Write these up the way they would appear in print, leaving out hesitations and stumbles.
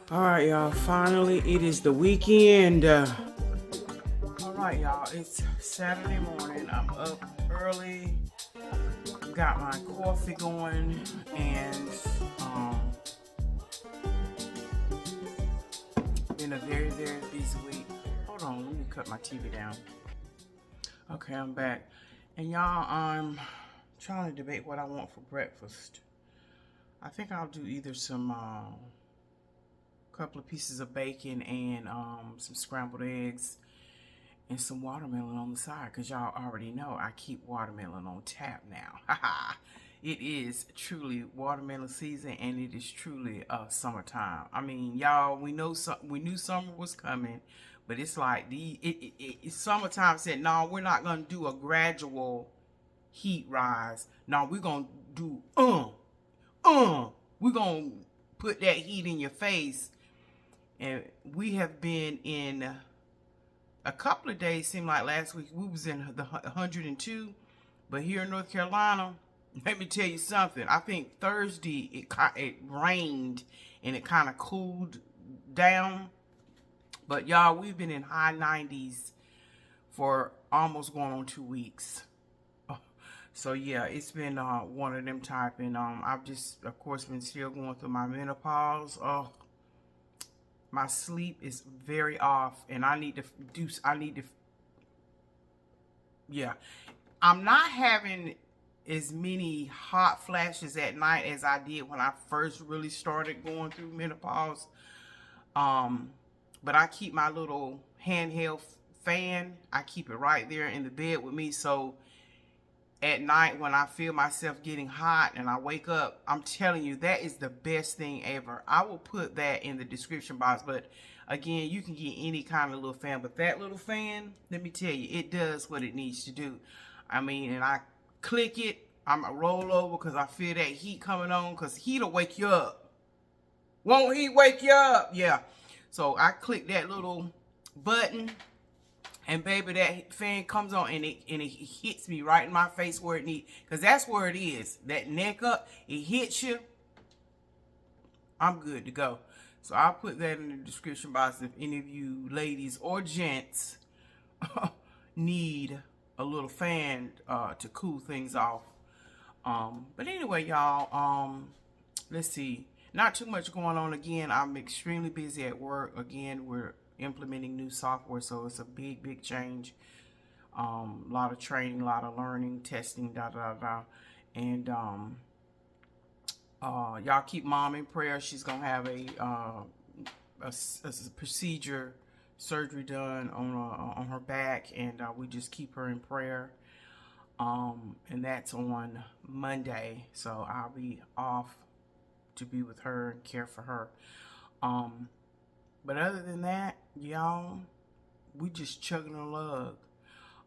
All right, y'all. Finally, it is the weekend. All right, y'all. It's Saturday morning. I'm up early. Got my coffee going, and been a very, very busy week. Hold on, let me cut my TV down. Okay, I'm back, and y'all, I'm trying to debate what I want for breakfast. I think I'll do either some couple of pieces of bacon and some scrambled eggs and some watermelon on the side, because y'all already know I keep watermelon on tap now. It is truly watermelon season, and it is truly summertime. I mean, y'all, we knew summer was coming, but it's like it's summertime said, no, we're not gonna do a gradual heat rise. No, we're gonna do we're gonna put that heat in your face. And we have been in a couple of days, seemed like last week we was in the 102, but here in North Carolina, let me tell you something. I think Thursday it rained and it kind of cooled down, but y'all, we've been in high 90s for almost going on 2 weeks. So yeah, it's been one of them type, and I've just, of course, been still going through my menopause. My sleep is very off, and yeah. I'm not having as many hot flashes at night as I did when I first really started going through menopause. But I keep my little handheld fan. I keep it right there in the bed with me, so at night when I feel myself getting hot and I wake up, I'm telling you, that is the best thing ever. I will put that in the description box, but again, you can get any kind of little fan, but that little fan, let me tell you, it does what it needs to do. I mean, and I click it, I'm a roll over because I feel that heat coming on, because heat will wake you up. Won't he wake you up? Yeah. So I click that little button, and baby, that fan comes on, and it hits me right in my face where it needs, because that's where it is. That neck up, it hits you. I'm good to go. So I'll put that in the description box if any of you ladies or gents need a little fan to cool things off. But anyway, y'all, let's see. Not too much going on. Again, I'm extremely busy at work. Again, we're implementing new software, so it's a big change. A lot of training, a lot of learning, testing, and y'all keep mom in prayer. She's gonna have a procedure, surgery done on her back, and we just keep her in prayer. And that's on Monday, so I'll be off to be with her and care for her. But other than that, y'all, we just chugging along.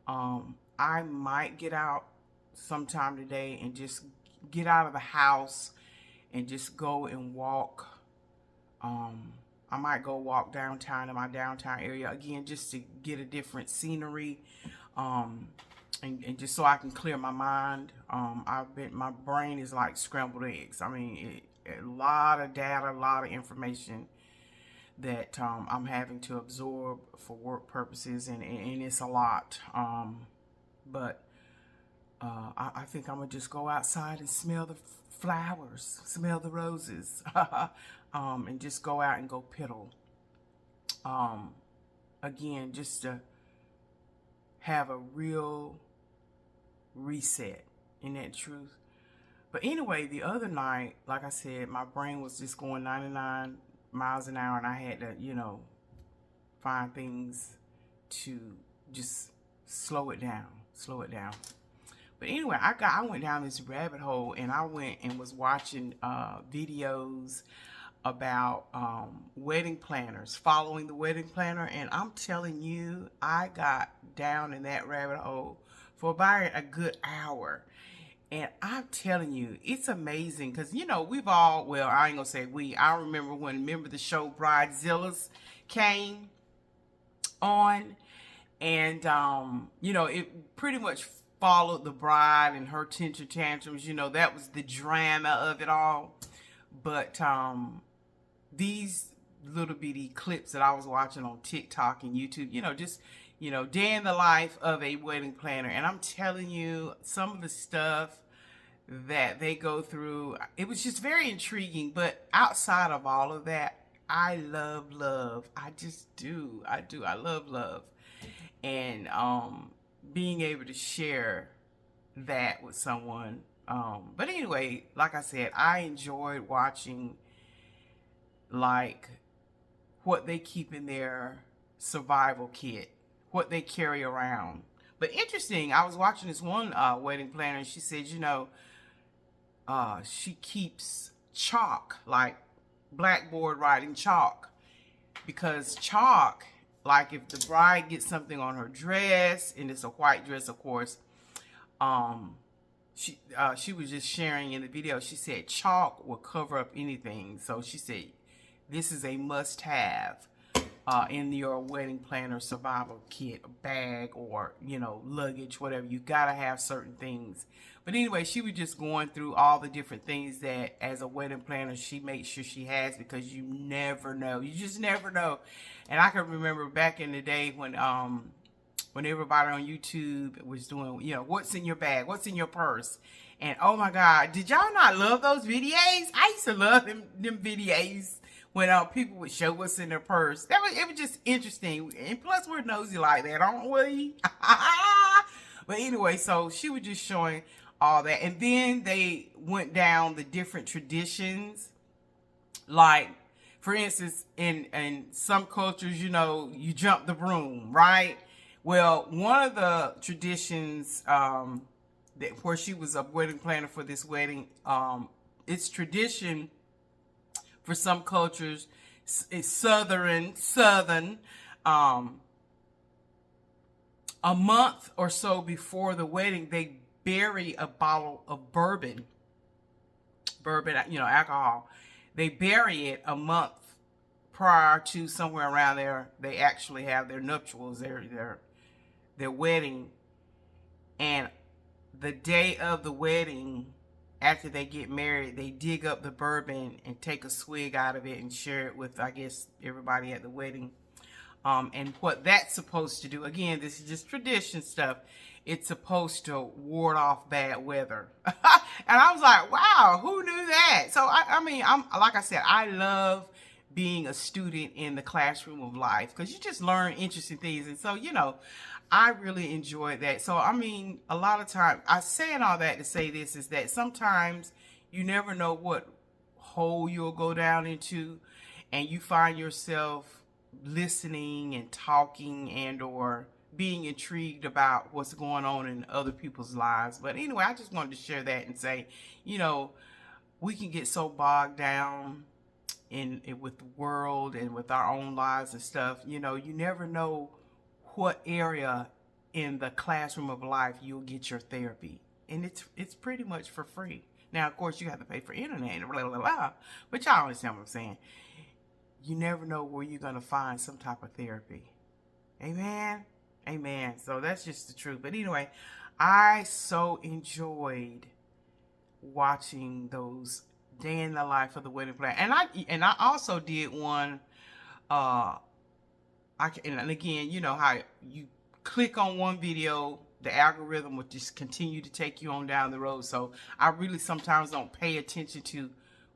I might get out sometime today and just get out of the house and just go and walk. I might go walk downtown in my downtown area again, just to get a different scenery, and just so I can clear my mind. My brain is like scrambled eggs. I mean, a lot of data, a lot of information that I'm having to absorb for work purposes, and it's a lot. But I think I'm gonna just go outside and smell the flowers, smell the roses, and just go out and go piddle. Again, just to have a real reset. Isn't that truth? But anyway, the other night, like I said, my brain was just going 99 miles an hour, and I had to, find things to just slow it down. But anyway, I went down this rabbit hole, and I went and was watching videos about wedding planners, following the wedding planner, and I'm telling you, I got down in that rabbit hole for about a good hour. And I'm telling you, it's amazing, because, we've all, well, I ain't going to say we. I remember the show Bridezillas came on, and, it pretty much followed the bride and her tantrum tantrums. That was the drama of it all. But these little bitty clips that I was watching on TikTok and YouTube, just, day in the life of a wedding planner. And I'm telling you, some of the stuff that they go through, it was just very intriguing. But outside of all of that, I love love. I just do. I do. I love love. And being able to share that with someone. But anyway, like I said, I enjoyed watching like what they keep in their survival kit, what they carry around. But interesting, I was watching this one wedding planner, and she said, she keeps chalk, like blackboard writing chalk, because chalk, like if the bride gets something on her dress, and it's a white dress, of course, she was just sharing in the video, she said chalk will cover up anything. So she said this is a must-have in your wedding planner survival kit, bag, or luggage, whatever. You gotta have certain things. But anyway, she was just going through all the different things that as a wedding planner she makes sure she has, because you never know. You just never know. And I can remember back in the day when everybody on YouTube was doing, what's in your bag, what's in your purse. And oh my God, did y'all not love those videos? I used to love them videos when people would show what's in their purse. It was just interesting. And plus we're nosy like that, aren't we? But anyway, so she was just showing all that. And then they went down the different traditions. Like, for instance, in some cultures, you jump the broom, right? Well, one of the traditions where she was a wedding planner for this wedding, it's tradition for some cultures, it's southern, a month or so before the wedding, they bury a bottle of bourbon, alcohol. They bury it a month prior to, somewhere around there, they actually have their nuptials, their wedding. And the day of the wedding, after they get married, they dig up the bourbon and take a swig out of it and share it with, I guess, everybody at the wedding. And what that's supposed to do, again, this is just tradition stuff, it's supposed to ward off bad weather. And I was like, wow, who knew that? So I mean, like I said, I love being a student in the classroom of life, because you just learn interesting things. And so, I really enjoyed that. So, I mean, a lot of times, I saying all that to say this is that sometimes you never know what hole you'll go down into, and you find yourself listening and talking and or being intrigued about what's going on in other people's lives. But anyway, I just wanted to share that and say, we can get so bogged down with the world and with our own lives and stuff. You never know what area in the classroom of life you'll get your therapy, and it's pretty much for free. Now, of course, you have to pay for internet and blah, blah, blah, but y'all understand what I'm saying. You never know where you're gonna find some type of therapy. Amen. So that's just the truth. But anyway, I so enjoyed watching those day in the life of the wedding planner. And I also did one, and again, how you click on one video, the algorithm will just continue to take you on down the road. So I really sometimes don't pay attention to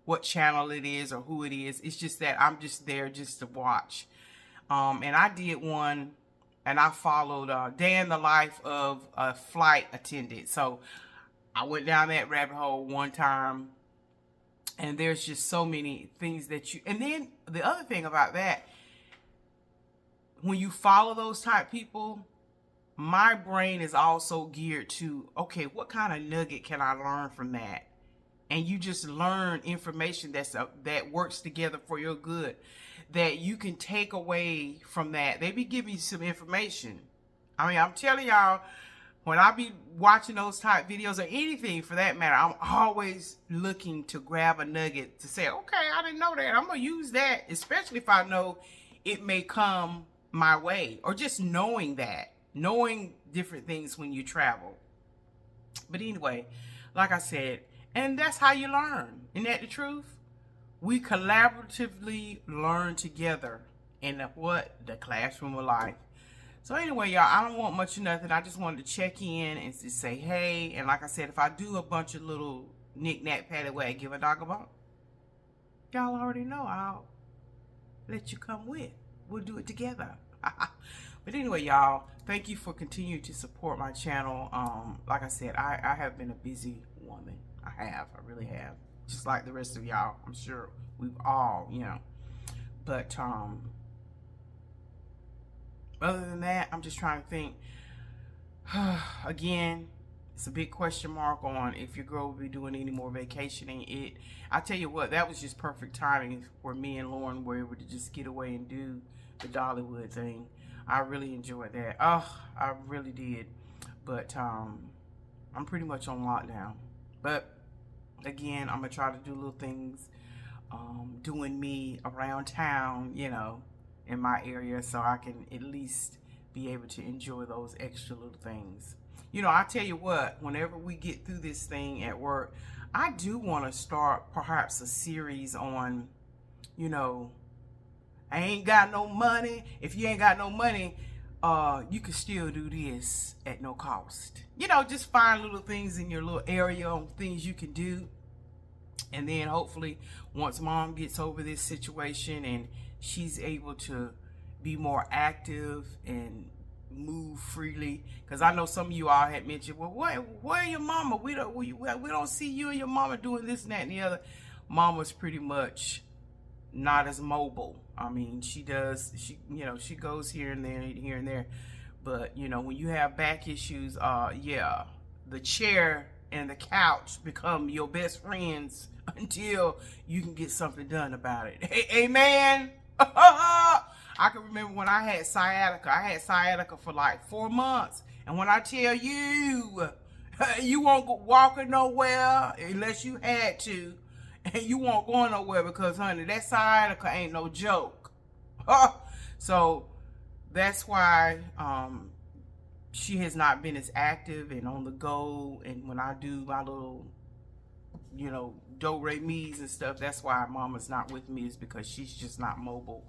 what channel it is or who it is. It's just that I'm just there just to watch. And I did one, and I followed day in the life of a flight attendant. So I went down that rabbit hole one time, and there's just so many things and then the other thing about that, when you follow those type people, my brain is also geared to, okay, what kind of nugget can I learn from that? And you just learn information that works together for your good, that you can take away from that. They be giving you some information. I mean, I'm telling y'all, when I be watching those type videos, or anything for that matter, I'm always looking to grab a nugget to say, okay, I didn't know that. I'm going to use that, especially if I know it may come my way, or just knowing different things when you travel. But anyway, like I said, and that's how you learn. Isn't that the truth? We collaboratively learn together in the classroom of life. So anyway, y'all, I don't want much of nothing. I just wanted to check in and just say hey. And like I said, if I do a bunch of little knick-knack, paddywhack, give a dog a bone, y'all already know I'll let you come with. We'll do it together. But anyway, y'all, thank you for continuing to support my channel. Like I said, I have been a busy woman. I really have. Just like the rest of y'all. I'm sure we've all, But other than that, I'm just trying to think. Again, it's a big question mark on if your girl will be doing any more vacationing. I tell you what, that was just perfect timing where me and Lauren were able to just get away and do the Dollywood thing. I really enjoyed that. Oh, I really did. But I'm pretty much on lockdown. But again, I'm gonna try to do little things, doing me around town, in my area, so I can at least be able to enjoy those extra little things. I tell you what, whenever we get through this thing at work, I do want to start perhaps a series on, I ain't got no money. If you ain't got no money, you can still do this at no cost. Just find little things in your little area on things you can do. And then hopefully once mom gets over this situation and she's able to be more active and move freely, because I know some of you all had mentioned, well, where your mama? We don't see you and your mama doing this and that and the other. Mama's pretty much not as mobile. I mean, she goes here and there, but when you have back issues, the chair and the couch become your best friends until you can get something done about it. Hey, amen. I can remember when I had sciatica. I had sciatica for like 4 months. And when I tell you, you won't go walking nowhere unless you had to. And you won't go nowhere because, honey, that sciatica ain't no joke. So that's why she has not been as active and on the go. And when I do my little, do-re-mis and stuff, that's why mama's not with me, is because she's just not mobile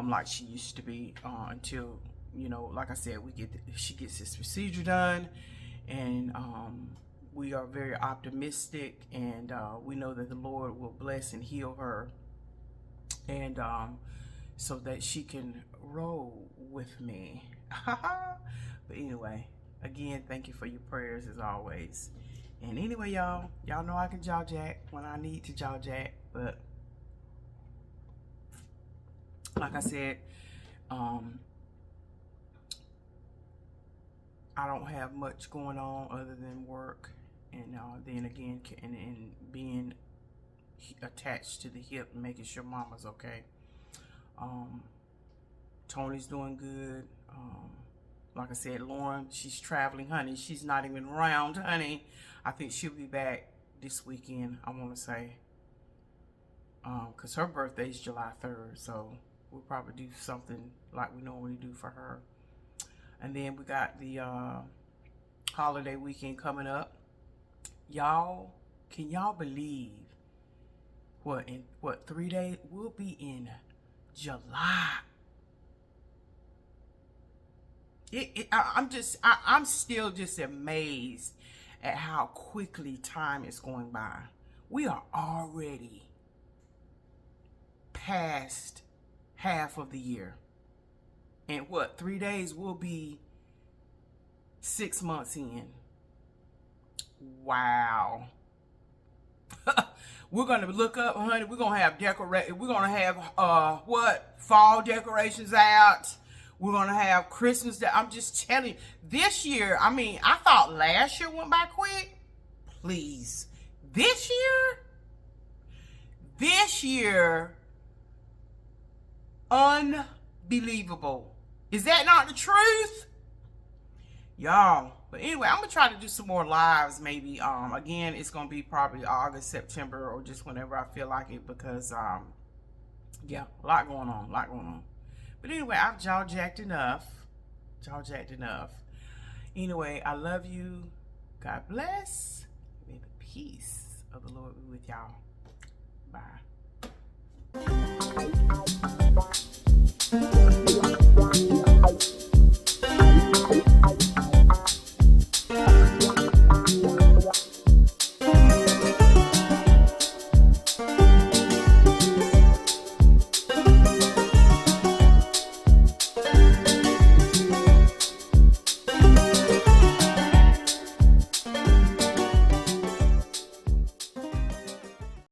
like she used to be until, like I said, she gets this procedure done. And we are very optimistic, and we know that the Lord will bless and heal her, and so that she can roll with me. But anyway, again, thank you for your prayers as always. And anyway, y'all know I can jaw jack when I need to jaw jack. But like I said, I don't have much going on other than work, and then again, and being attached to the hip and making sure mama's okay. Tony's doing good. Like I said, Lauren, she's traveling, honey. She's not even around, honey. I think she'll be back this weekend, I want to say. Because her birthday is July 3rd, so we'll probably do something like we normally do for her. And then we got the holiday weekend coming up. Y'all, can y'all believe in 3 days? We'll be in July. I'm still just amazed at how quickly time is going by. We are already past half of the year. And 3 days we'll be 6 months in. Wow. We're gonna look up, honey. We're gonna have fall decorations out. We're gonna have Christmas. I'm just telling you, this year. I mean, I thought last year went by quick. Please, this year, unbelievable. Is that not the truth, y'all? But anyway, I'm gonna try to do some more lives. Maybe again, it's gonna be probably August, September, or just whenever I feel like it, because yeah, a lot going on. But anyway, I've jaw jacked enough. Anyway, I love you. God bless. May the peace of the Lord be with y'all. Bye.